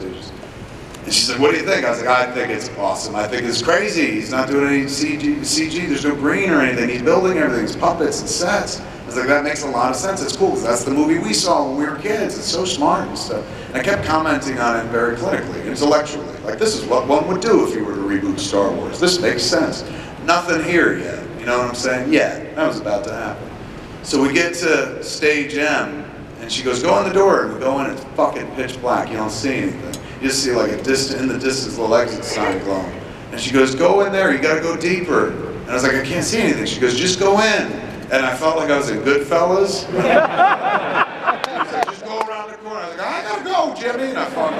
stages. And she's like, what do you think? I was like, I think it's awesome. I think it's crazy. He's not doing any CG. There's no green or anything. He's building everything. It's puppets and sets. I was like, that makes a lot of sense. It's cool because that's the movie we saw when we were kids. It's so smart and stuff. And I kept commenting on it very clinically, intellectually. Like, this is what one would do if you were to reboot Star Wars. This makes sense. Nothing here yet. You know what I'm saying? Yeah, that was about to happen. So we get to stage M, and she goes, go in the door. And we go in, it's fucking pitch black. You don't see anything. You just see like in the distance, little exit sign glowing. And she goes, go in there, you gotta go deeper. And I was like, I can't see anything. She goes, just go in. And I felt like I was in Goodfellas. She was like, just go around the corner. I was like, I gotta go, Jimmy. And I fuck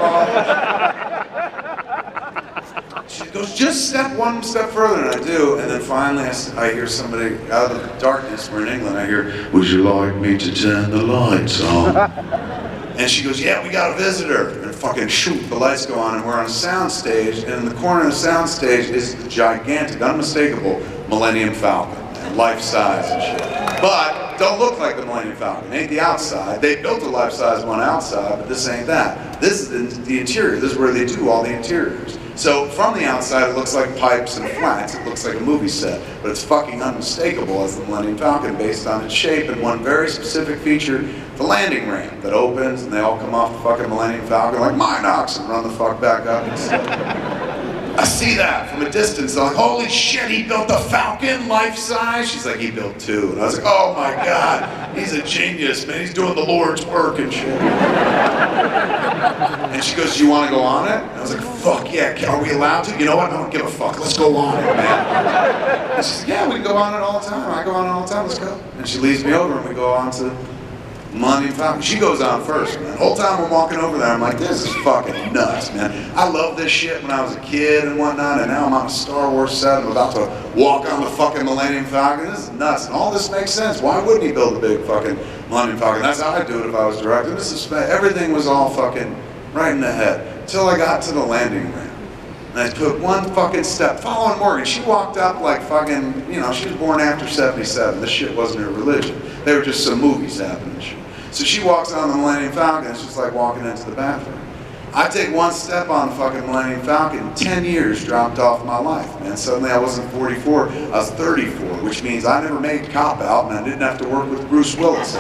off. She goes, just step one step further. And I do. And then finally I hear somebody out of the darkness, we're in England, I hear, would you like me to turn the lights on? And she goes, yeah, we got a visitor. And fucking shoot, the lights go on and we're on a sound stage, and in the corner of the sound stage is the gigantic, unmistakable Millennium Falcon, and life-size and shit. But don't look like the Millennium Falcon, ain't the outside. They built a life-size one outside, but this ain't that. This is the interior, this is where they do all the interiors. So from the outside it looks like pipes and flats, it looks like a movie set, but it's fucking unmistakable as the Millennium Falcon based on its shape and one very specific feature, the landing ramp that opens and they all come off the fucking Millennium Falcon like Minox and run the fuck back up and stuff. I see that from a distance. I'm like, holy shit, he built a Falcon life-size? She's like, he built two. And I was like, oh my God, he's a genius, man. He's doing the Lord's work and shit. And she goes, do you want to go on it? And I was like, fuck yeah, are we allowed to? You know what, I don't give a fuck, let's go on it, man. And she's like, yeah, we can go on it all the time. I go on it all the time, let's go. And she leads me over and we go on to Millennium Falcon. She goes on first, man. The whole time we're walking over there, I'm like, this is fucking nuts, man. I love this shit when I was a kid and whatnot, and now I'm on a Star Wars set. I'm about to walk on the fucking Millennium Falcon. This is nuts, and all this makes sense. Why wouldn't he build a big fucking Millennium Falcon? That's how I'd do it if I was directing. Everything was all fucking right in the head, until I got to the landing ramp. And I took one fucking step, following Morgan. She walked up like fucking, you know, she was born after 77. This shit wasn't her religion. They were just some movies happening and shit. So she walks on the Millennium Falcon, it's just like walking into the bathroom. I take one step on the fucking Millennium Falcon, 10 years dropped off my life, man. Suddenly I wasn't 44, I was 34, which means I never made Cop Out and I didn't have to work with Bruce Willis.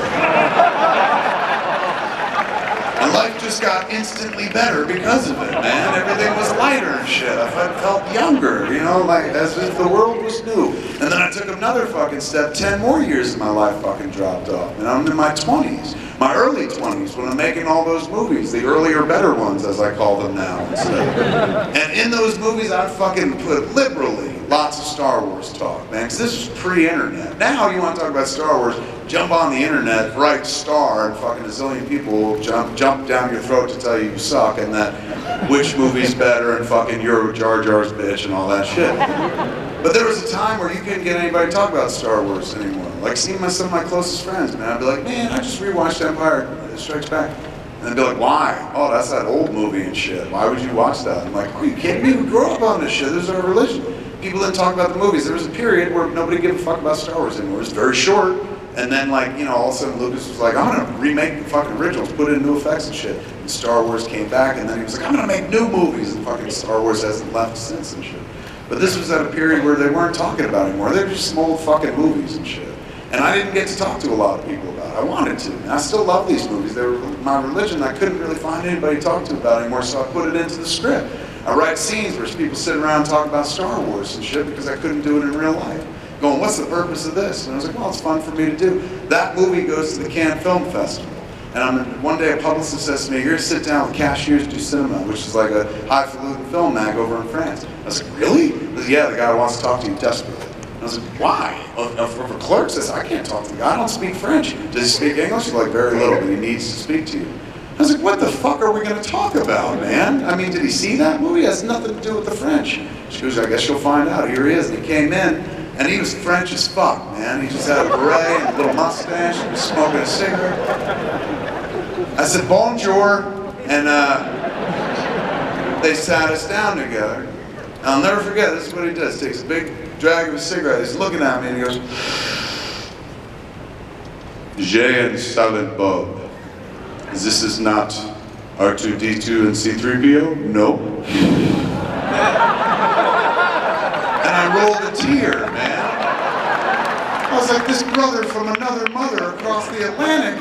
And life just got instantly better because of it, man. Everything was lighter and shit. I felt younger, you know, like as if the world was new. And then I took another fucking step, 10 more years of my life fucking dropped off. And I'm in my 20s, my early 20s, when I'm making all those movies, the earlier, better ones, as I call them now. And in those movies, I fucking put liberally lots of Star Wars talk, man, because this was pre-internet. Now you want to talk about Star Wars, jump on the internet, write star, and fucking a zillion people will jump down your throat to tell you suck and that which movie's better and fucking you're Jar Jar's bitch and all that shit. But there was a time where you couldn't get anybody to talk about Star Wars anymore. Like seeing some of my closest friends, man, I'd be like, man, I just rewatched Empire Strikes Back. And they'd be like, why? Oh, that's that old movie and shit. Why would you watch that? I'm like, are you kidding me? We grew up on this shit. This is our religion. People didn't talk about the movies. There was a period where nobody gave a fuck about Star Wars anymore. It was very short. And then, like, you know, all of a sudden Lucas was like, I'm gonna remake the fucking originals, put in new effects and shit. And Star Wars came back, and then he was like, I'm gonna make new movies, and fucking Star Wars hasn't left since and shit. But this was at a period where they weren't talking about it anymore. They were just some old fucking movies and shit. And I didn't get to talk to a lot of people about it. I wanted to. And I still love these movies. They were my religion. I couldn't really find anybody to talk to about it anymore, so I put it into the script. I write scenes where people sit around and talk about Star Wars and shit because I couldn't do it in real life. Going, what's the purpose of this? And I was like, well, it's fun for me to do. That movie goes to the Cannes Film Festival. And one day a publicist says to me, you're going to sit down with Cashiers du Cinema, which is like a highfalutin film mag over in France. I was like, really? He goes, yeah, the guy wants to talk to you desperately. And I was like, why? For clerks, I said, I can't talk to the guy. I don't speak French. Does he speak English? He's like, very little, but he needs to speak to you. I was like, what the fuck are we going to talk about, man? I mean, did he see that movie? It has nothing to do with the French. She goes, I guess you'll find out. Here he is. And he came in. And he was French as fuck, man. He just had a beret and a little mustache. He was smoking a cigarette. I said, bonjour. And they sat us down together. I'll never forget, this is what he does. Takes a big drag of a cigarette. He's looking at me and he goes, Jay and Silent Bob, this is not R2-D2 and C-3PO? Nope. And I rolled a tear, man. I was like, this brother from another mother across the Atlantic,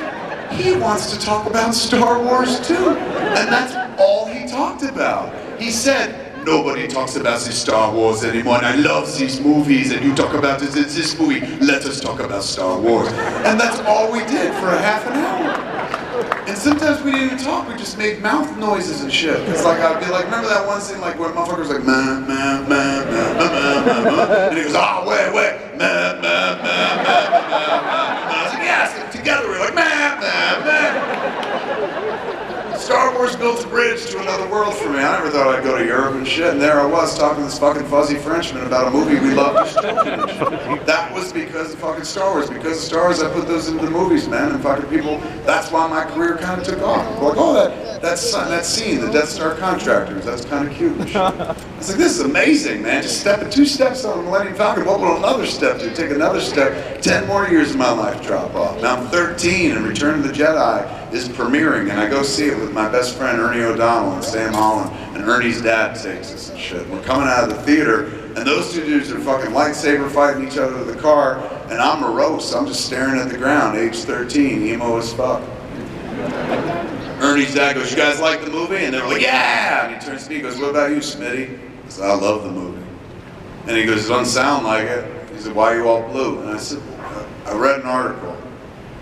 he wants to talk about Star Wars too. And that's all he talked about. He said, nobody talks about the Star Wars anymore, and I love these movies, and you talk about this movie, let us talk about Star Wars. And that's all we did for a half an hour. And sometimes we didn't even talk, we just made mouth noises and shit. It's like, I'd be like, remember that one scene like where motherfuckers like, ma, ma, ma, ma, ma, ma, ma, and he goes, ah, wait, ma, ma, ma, ma, ma, ma, ma. I was like, yes, and together we're like, ma, ma, ma. Star Wars built a bridge to another world for me. I never thought I'd go to Europe and shit, and there I was talking to this fucking fuzzy Frenchman about a movie we loved as children and shit. That was because of fucking Star Wars. Because of Star Wars, I put those into the movies, man, and fucking people, that's why my career kind of took off. Like, oh, that scene, the Death Star contractors, that's kind of cute and shit. It's like, this is amazing, man. Just two steps on the Millennium Falcon, what will another step do? Take another step, 10 more years of my life drop off. Now I'm 13 and Return of the Jedi is premiering, and I go see it with my best friend Ernie O'Donnell and Sam Holland, and Ernie's dad takes us and shit. We're coming out of the theater, and those two dudes are fucking lightsaber fighting each other to the car, and I'm morose. I'm just staring at the ground, age 13, emo as fuck. Ernie's dad goes, you guys like the movie? And they're like, yeah! And he turns to me and goes, what about you, Smitty? I said, I love the movie. And he goes, it doesn't sound like it. He said, why are you all blue? And I said, I read an article.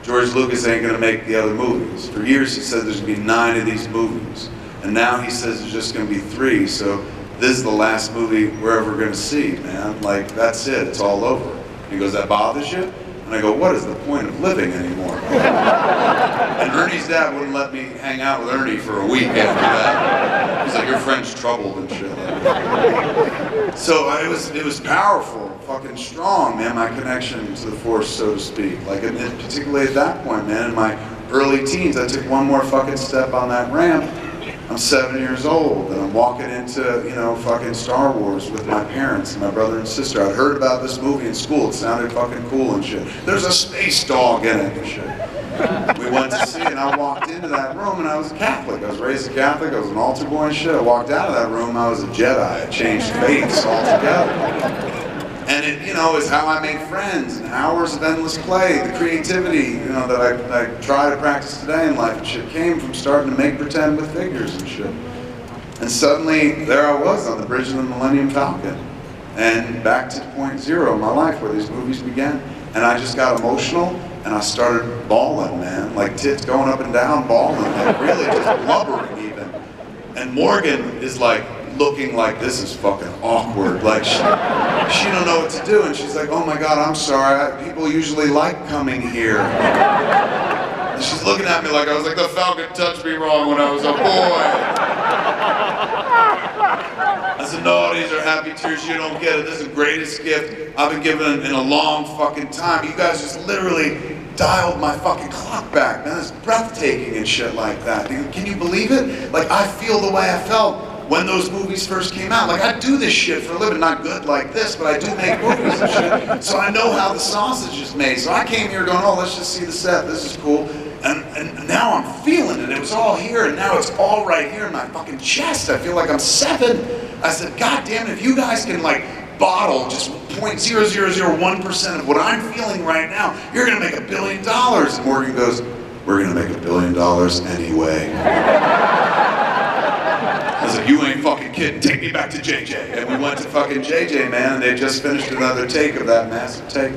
George Lucas ain't gonna make the other movies. For years he said there's gonna be 9 of these movies. And now he says there's just gonna be 3, so this is the last movie we're ever gonna see, man. Like, that's it, it's all over. And he goes, that bothers you? And I go, what is the point of living anymore? And Ernie's dad wouldn't let me hang out with Ernie for a week after that. He's like, your friend's troubled and shit. So it was powerful, fucking strong, man, my connection to the Force, so to speak. Like, and particularly at that point, man, in my early teens, I took one more fucking step on that ramp. I'm 7 years old, and I'm walking into, you know, fucking Star Wars with my parents and my brother and sister. I'd heard about this movie in school. It sounded fucking cool and shit. There's a space dog in it and shit. We went to see it, and I walked into that room, and I was a Catholic. I was raised a Catholic. I was an altar boy and shit. I walked out of that room, I was a Jedi. I changed faiths altogether. And it, you know, is how I made friends, and hours of endless play, the creativity, you know, that I try to practice today in life and shit came from starting to make pretend with figures and shit. And suddenly, there I was on the bridge of the Millennium Falcon, and back to point zero in my life where these movies began. And I just got emotional, and I started bawling, man, like tits going up and down, bawling, like really just blubbering even. And Morgan is like, looking like this is fucking awkward, like she don't know what to do, and she's like, oh my god, I'm sorry, people usually like coming here. And she's looking at me like I was like, the Falcon touched me wrong when I was a boy. I said, no, these are happy tears, you don't get it, this is the greatest gift I've been given in a long fucking time. You guys just literally dialed my fucking clock back, man, it's breathtaking and shit like that. Can you believe it? Like, I feel the way I felt when those movies first came out. Like, I do this shit for a living, not good like this, but I do make movies and shit. So I know how the sausage is made. So I came here going, oh, let's just see the set, this is cool. And now I'm feeling it. It was all here, and now it's all right here in my fucking chest. I feel like I'm 7. I said, God damn it, if you guys can like bottle just 0.0001% of what I'm feeling right now, you're gonna make $1 billion. And Morgan goes, we're gonna make $1 billion anyway. I was like, you ain't fucking kidding, take me back to JJ. And we went to fucking JJ, man, and they just finished another take of that massive take.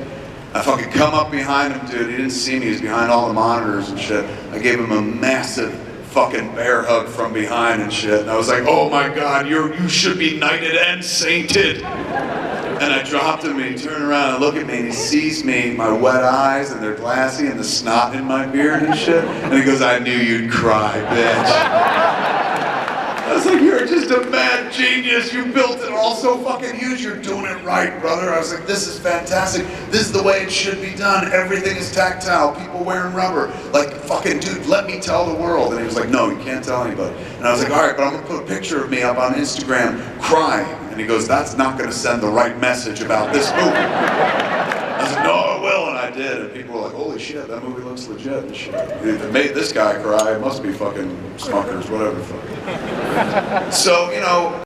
I fucking come up behind him, dude, he didn't see me, he was behind all the monitors and shit. I gave him a massive fucking bear hug from behind and shit. And I was like, oh my god, you should be knighted and sainted. And I dropped him, and he turned around and looked at me, and he sees me, my wet eyes, and they're glassy, and the snot in my beard and shit. And he goes, I knew you'd cry, bitch. I was like, you're just a mad genius. You built it all so fucking huge. You're doing it right, brother. I was like, this is fantastic. This is the way it should be done. Everything is tactile. People wearing rubber. Like, fucking dude, let me tell the world. And he was like, no, you can't tell anybody. And I was like, all right, but I'm going to put a picture of me up on Instagram crying. And he goes, that's not going to send the right message about this movie. I was like, no, I will. And I did, and people were like, holy shit, that movie looks legit and shit. If it made this guy cry, it must be fucking Smuckers, whatever the fuck. So, you know,